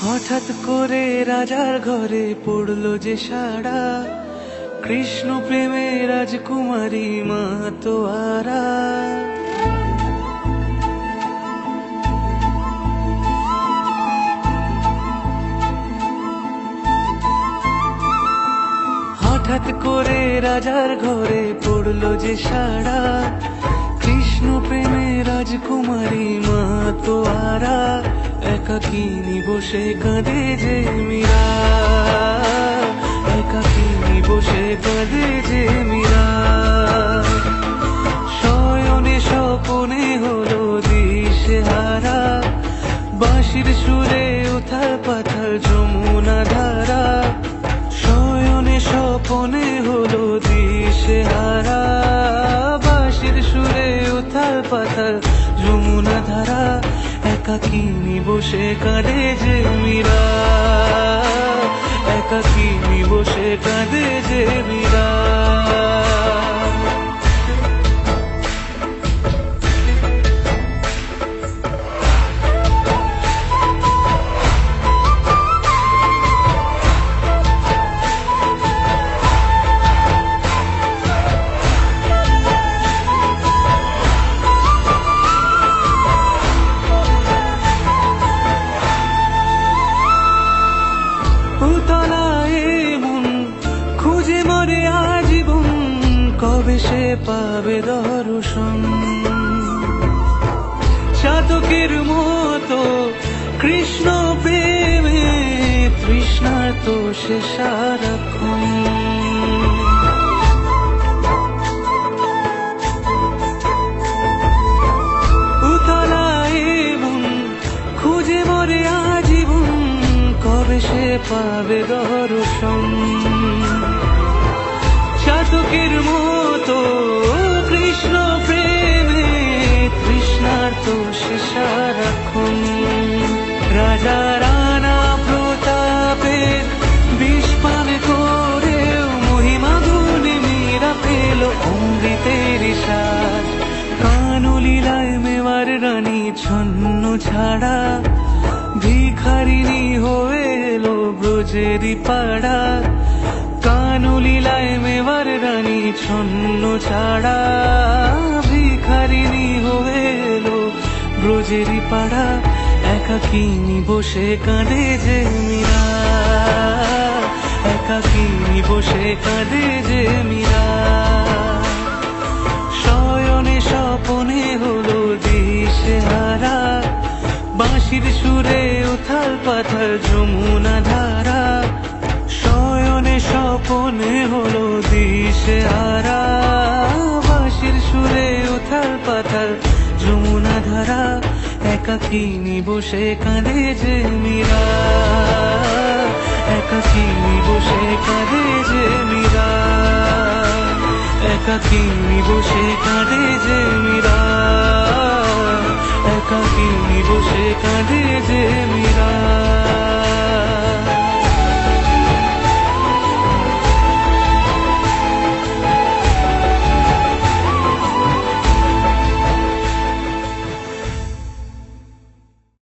হঠাৎ করে রাজার ঘরে পড়লো যে সাড়া, কৃষ্ণ প্রেমে রাজকুমারী মাতোয়ারা। হঠাৎ করে রাজার ঘরে পড়লো যে সাড়া, কৃষ্ণ প্রেমে রাজকুমারী মাতোয়ারা। একাকিনী বসে কাঁদে যে মীরা, একাকিনী বসে কাঁদে যে মীরা। শয়নে স্বপনে হলো দিশেহারা, বাঁশির সুরে উথাল পাথাল যমুনা ধারা। শয়নে স্বপনে হলো দিশেহারা, বাঁশির সুরে উথাল পাথাল যমুনা ধারা। একাকিনী বসে কাঁদে যে মীরা, একাকিনী বসে কাঁদে যে মীরা। খুঁজে মরে আজীবন, কবে সে পাবে দর্শন। চাতকের মতো কৃষ্ণ প্রেমে তৃষ্ণার্ত সে সারাক্ষণ। উতলায় মন খুঁজে মরে আজীবন, কবে সে পাবে দর্শন। চাতকের মতো কৃষ্ণ প্রেমে তৃষ্ণার্ত সে সারাক্ষণ। রাজা রানা প্রতাপের বিষ পান করেও মহিমা গুণে মীরা পেল অমৃতের স্বাদ। কানলীলায় মেওয়ার রানী ছন্ন ছাড়া, ভিখারিণী হয়ে এলো ব্রজেরই পাড়া। কানলীলায় মেওয়ার রানী ছন্ন ছাড়া, ভিখারিণী হয়ে এলো ব্রজেরই পাড়া। একাকিনী বসে কাঁদে যে মীরা, একাকিনী বসে কাঁদে যে মীরা। শয়নে স্বপনে হলো দিশেহারা, বাঁশির সুরে উথাল পাথাল যমুনা ধারা। শয়নে স্বপনে হলো দিশেহারা, বাঁশির সুরে উথাল পাথাল যমুনা ধারা। একাকিনী বসে কাঁদে যে মীরা, একাকিনী বসে কাঁদে যে মীরা, একাকিনী বসে কাঁদে যে মীরা, একাকিনী বসে কাঁদে যে মীরা।